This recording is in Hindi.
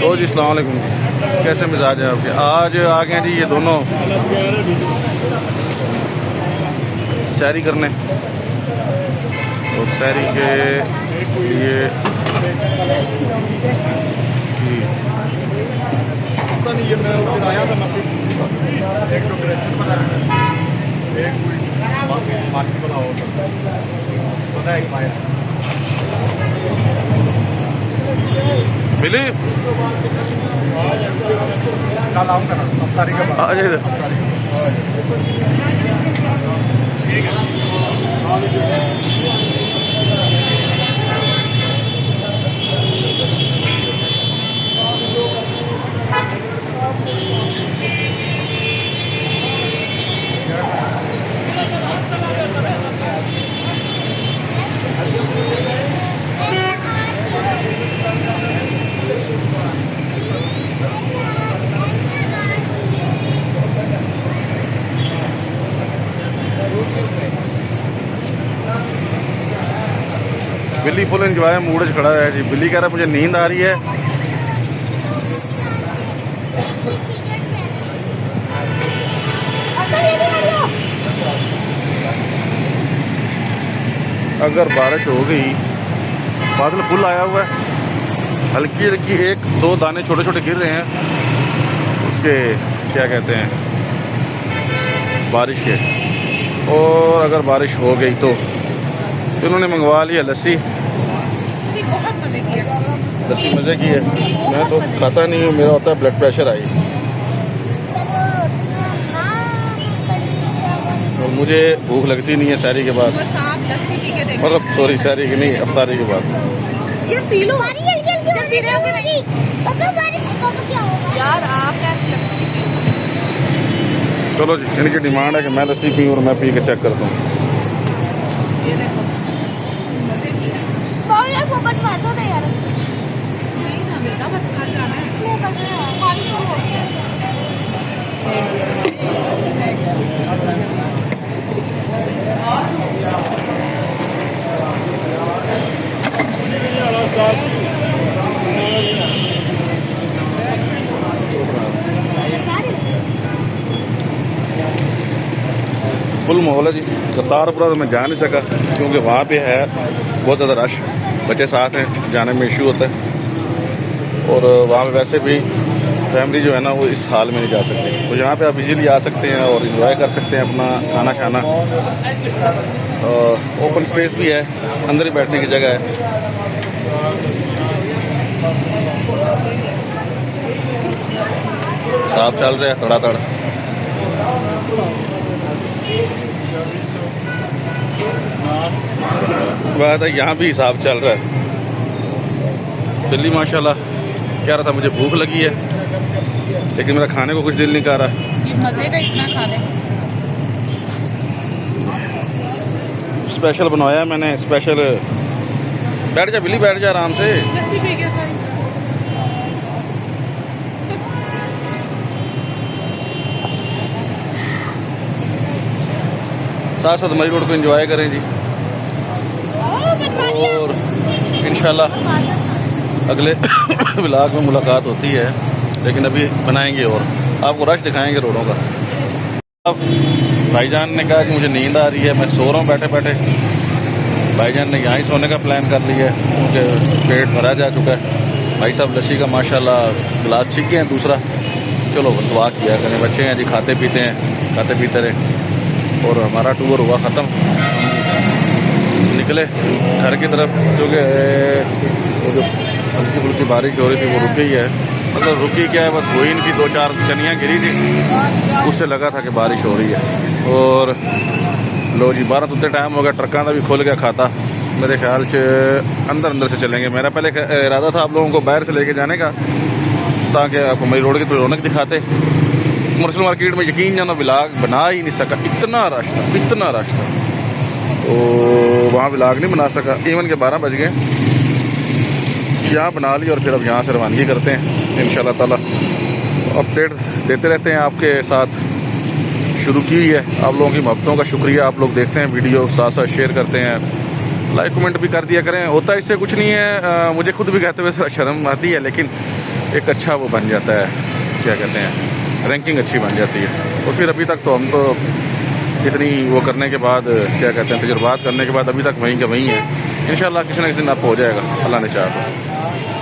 तो जी अस्सलाम वालेकुम, कैसे मिजाज है आपके? आज आ गए जी ये दोनों सैरी करने, और सैरी के लिए मिली आ जाए बिल्ली फुल एंजॉय मूड च खड़ा है जी। बिल्ली कह रहा है मुझे नींद आ रही है। अगर बारिश हो गई, बादल फुल आया हुआ है, हल्की हल्की एक दो दाने छोटे छोटे गिर रहे हैं उसके क्या कहते हैं बारिश के। और अगर बारिश हो गई तो इन्होंने मंगवा लिया लस्सी। बहुत मजे किया, लस्सी मज़े की है। मैं तो खाता नहीं हूँ, मेरा होता है ब्लड प्रेशर हाई, और मुझे भूख लगती नहीं है सैरी के बाद। लस्सी पी के देखो। मतलब सॉरी सैरी की नहीं, अफ्तारी के बाद। ये पी लो यार, आप चलो जी, इनकी डिमांड है कि मैं लस्सी पीऊँ और मैं पी के चेक करता हूँ। ये देखो मजे किया। नहीं ना बेटा, बस घर जाना है। बारिश हो रही है। फुल माहौल है जी। करतारपुरा तो मैं जा नहीं सका क्योंकि वहाँ पे है बहुत ज़्यादा रश, बच्चे साथ हैं, जाने में इशू होता है। और वहाँ पे वैसे भी फैमिली जो है ना वो इस हाल में नहीं जा सकती। तो यहाँ पे आप इजीली आ सकते हैं और इन्जॉय कर सकते हैं अपना खाना शाना। ओपन स्पेस भी है, अंदर ही बैठने की जगह है। साफ चल रहा है तड़ातड़। बात है यहाँ भी हिसाब चल रहा है। दिल्ली माशाल्लाह कह रहा था मुझे भूख लगी है, लेकिन मेरा खाने को कुछ दिल नहीं कर रहा। ये मजे का इतना खा ले। स्पेशल बनवाया मैंने, स्पेशल। बैठ जा बिल्ली, बैठ जा आराम से। लस्सी पी के सारी। साथ साथ मरी रोड को एंजॉय करें जी। और इंशाल्लाह अगले व्लॉग में मुलाकात होती है, लेकिन अभी बनाएंगे और आपको रश दिखाएंगे रोडों का। अब भाईजान ने कहा कि मुझे नींद आ रही है, मैं सो रहा हूँ बैठे बैठे। भाईजान ने यहाँ ही सोने का प्लान कर लिया है क्योंकि पेट भरा जा चुका है। भाई साहब लस्सी का माशाल्लाह गिलास ठीक है दूसरा। चलो दुआ किया करें, बच्चे हैं जी, खाते पीते हैं, खाते पीते रहे। और हमारा टूर हुआ ख़त्म, निकले घर की तरफ क्योंकि वो जो हल्की फुल्की बारिश हो रही थी वो रुक गई है। मतलब रुकी क्या है, बस वही इनकी दो चार चनियाँ गिरी थी, उससे लगा था कि बारिश हो रही है। और लो जी 12 तो टाइम हो गया, ट्रकों का भी खुल गया खाता। मेरे ख्याल से अंदर से चलेंगे। मेरा पहले इरादा था आप लोगों को बाहर से लेके जाने का, ताकि आपको मेरी रोड की थोड़ी रौनक दिखाते। कमर्शियल मार्केट में यकीन जाना व्लॉग बना ही नहीं सका, इतना रश था, इतना रश था, तो वहाँ व्लॉग नहीं बना सका। इवन के 12 बज गए। यहाँ बना ली और फिर अब यहाँ से रवानगी करते हैं इंशाल्लाह ताला। अपडेट देते रहते हैं आपके साथ। शुरू की हुई है, आप लोगों की मोहब्बतों का शुक्रिया। आप लोग देखते हैं वीडियो, साथ साथ शेयर करते हैं, लाइक कमेंट भी कर दिया करें। होता इससे कुछ नहीं है, मुझे खुद भी कहते हुए थोड़ा शर्म आती है, लेकिन एक अच्छा वो बन जाता है, क्या कहते हैं, रैंकिंग अच्छी बन जाती है। तो फिर अभी तक तो हम तो इतनी वो करने के बाद, क्या कहते हैं, तजुर्बात करने के बाद अभी तक वहीं के वहीं है। इंशाल्लाह किसी न किसी दिन अप हो जाएगा, अल्लाह ने चाहा तो।